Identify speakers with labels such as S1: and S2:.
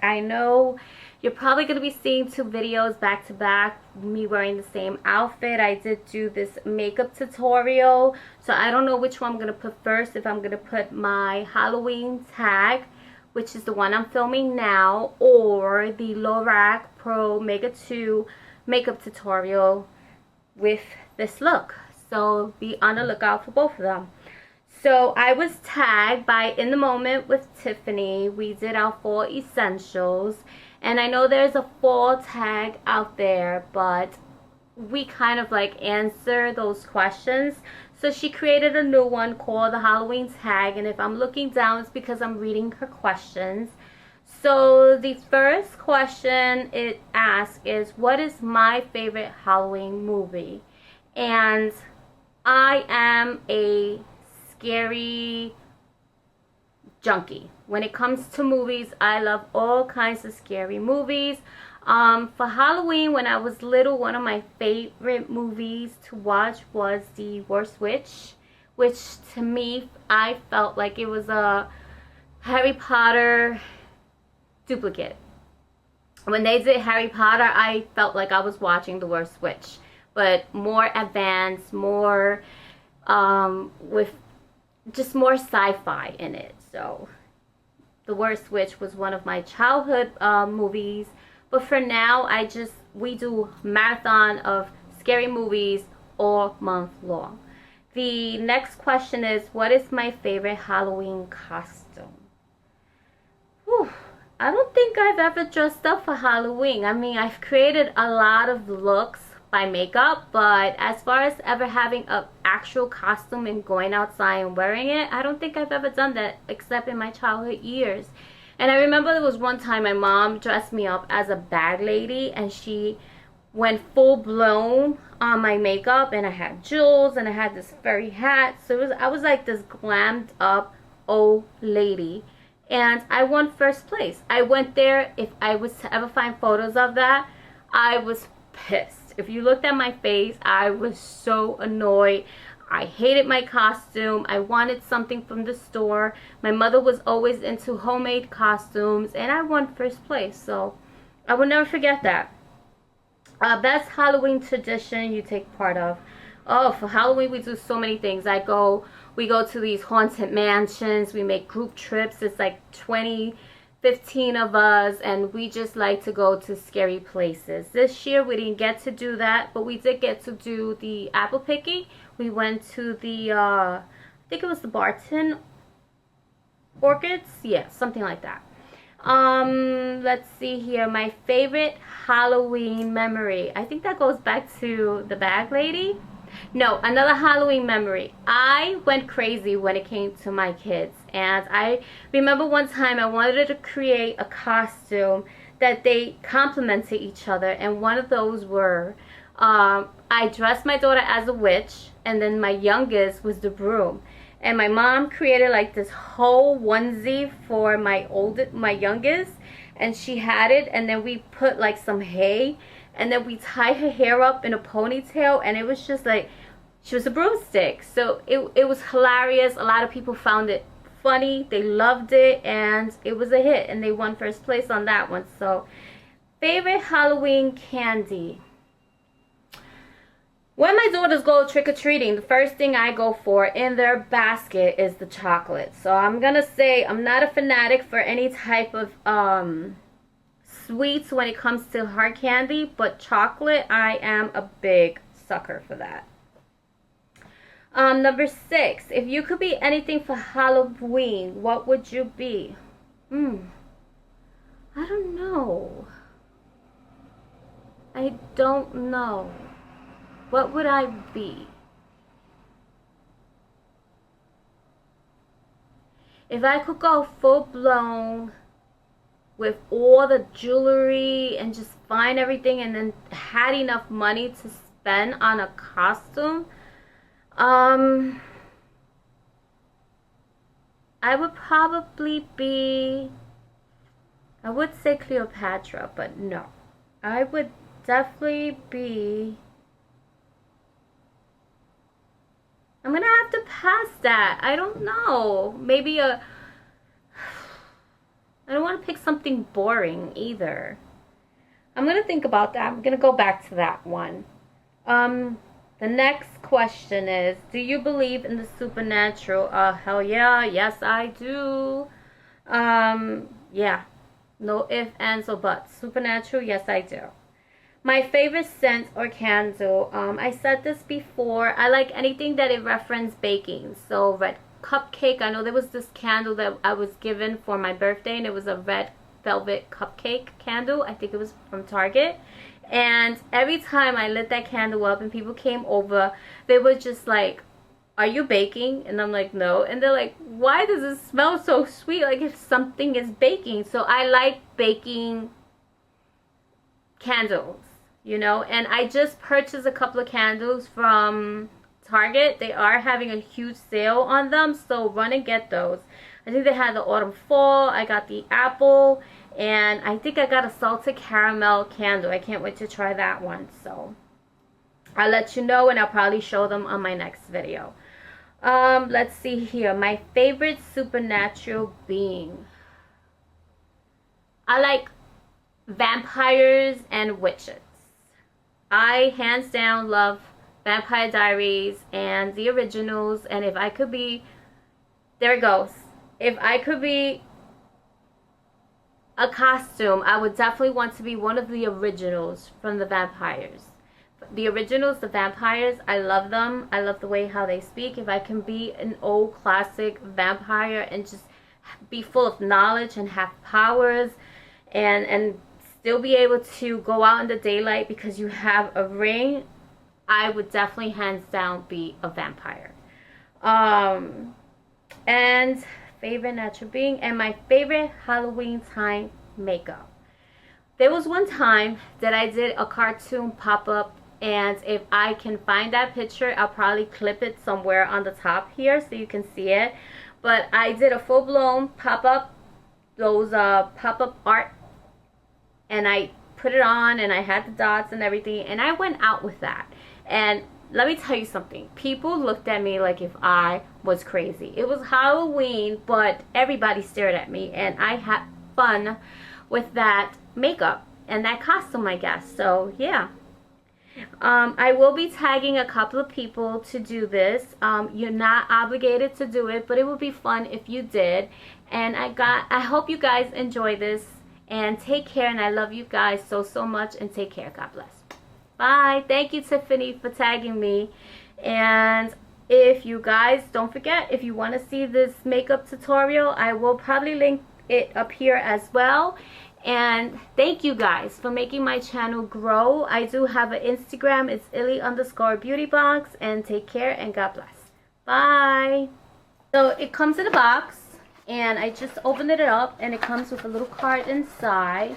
S1: I know you're probably going to be seeing two videos back to back, me wearing the same outfit. I did do this makeup tutorial, so I don't know which one I'm going to put first. If I'm going to put my Halloween tag, which is the one I'm filming now, or the Lorac Pro Mega 2 makeup tutorial with this look. So be on the lookout for both of them. So I was tagged by In the Moment with Tiffany. We did our fall essentials. And I know there's a fall tag out there, but we kind of like answer those questions. So she created a new one called the Halloween tag. And if I'm looking down, it's because I'm reading her questions. So the first question it asks is, what is my favorite Halloween movie? And I am a scary junkie. When it comes to movies, I love all kinds of scary movies. For Halloween, when I was little, one of my favorite movies to watch was The Worst Witch, which to me, I felt like it was a Harry Potter duplicate. When they did Harry Potter, I felt like I was watching The Worst Witch, but more advanced, more with just more sci-fi in it. So The Worst Witch was one of my childhood movies, but for now we do marathon of scary movies all month long. The next question is, what is my favorite Halloween costume? Whew. I don't think I've ever dressed up for Halloween. I mean, I've created a lot of looks by makeup, but as far as ever having an actual costume and going outside and wearing it, I don't think I've ever done that except in my childhood years. And I remember there was one time my mom dressed me up as a bag lady, and she went full blown on my makeup, and I had jewels and I had this furry hat. So I was like this glammed up old lady, and I won first place. I went there. If I was to ever find photos of that, I was pissed. If you looked at my face, I was so annoyed. I hated my costume. I wanted something from the store. My mother was always into homemade costumes, and I won first place. So I will never forget that. Best Halloween tradition you take part of. Oh, for Halloween we do so many things. We go to these haunted mansions. We make group trips. It's like 15 of us, and we just like to go to scary places. This year we didn't get to do that, but we did get to do the apple picking. We went to the I think it was the Barton Orchids, yeah, something like that. Let's see here, my favorite Halloween memory. I think that goes back to the bag lady. No, another Halloween memory. I went crazy when it came to my kids, and I remember one time I wanted to create a costume that they complemented each other, and one of those were I dressed my daughter as a witch, and then my youngest was the broom. And my mom created like this whole onesie for my youngest, and she had it, and then we put like some hay, and then we tied her hair up in a ponytail, and it was just like she was a broomstick. So it was hilarious. A lot of people found it funny. They loved it, and it was a hit, and they won first place on that one. So favorite Halloween candy. When my daughters go trick-or-treating, the first thing I go for in their basket is the chocolate. So I'm gonna say I'm not a fanatic for any type of sweets when it comes to hard candy, but chocolate, I am a big sucker for that. Number 6, if you could be anything for Halloween, what would you be? I don't know. I don't know. What would I be? If I could go full blown with all the jewelry and just find everything, and then had enough money to spend on a costume, I would probably be, I would say Cleopatra, but no. I would definitely be, I'm gonna have to pass that. I don't know. Maybe I don't want to pick something boring either. I'm going to think about that. I'm going to go back to that one. The next question is, do you believe in the supernatural? Hell yeah. Yes, I do. Yeah. No ifs, ands, or buts. Supernatural, yes, I do. My favorite scent or candle. I said this before. I like anything that it references baking. So red cupcake. I know there was this candle that I was given for my birthday, and it was a red velvet cupcake candle. I think it was from Target. And every time I lit that candle up and people came over, they were just like, are you baking? And I'm like, no. And they're like, why does it smell so sweet? Like if something is baking. So I like baking candles, you know. And I just purchased a couple of candles from Target. They are having a huge sale on them, so run and get those. I think they had the autumn fall. I got the apple, and I think I got a salted caramel candle. I can't wait to try that one. So I'll let you know, and I'll probably show them on my next video. Let's see here. My favorite supernatural being. I like vampires and witches. I hands down love Vampire Diaries and the originals, and if I could be, there it goes. If I could be a costume, I would definitely want to be one of the originals from the vampires. The originals, the vampires, I love them. I love the way how they speak. If I can be an old classic vampire and just be full of knowledge and have powers and still be able to go out in the daylight because you have a ring, I would definitely hands down be a vampire. And favorite natural being, and my favorite Halloween time makeup. There was one time that I did a cartoon pop-up, and if I can find that picture, I'll probably clip it somewhere on the top here so you can see it. But I did a full-blown pop-up, those pop-up art, and I put it on, and I had the dots and everything, and I went out with that. And let me tell you something. People looked at me like if I was crazy. It was Halloween, but everybody stared at me, and I had fun with that makeup and that costume, I guess. So yeah. I will be tagging a couple of people to do this. You're not obligated to do it, but it would be fun if you did. And I hope you guys enjoy this, and take care, and I love you guys so much, and take care. God bless. Bye. Thank you, Tiffany, for tagging me. And if you guys don't forget, if you want to see this makeup tutorial, I will probably link it up here as well. And thank you guys for making my channel grow. I do have an Instagram. It's illy_beautybox. And take care, and God bless. Bye. So it comes in a box, and I just opened it up, and it comes with a little card inside.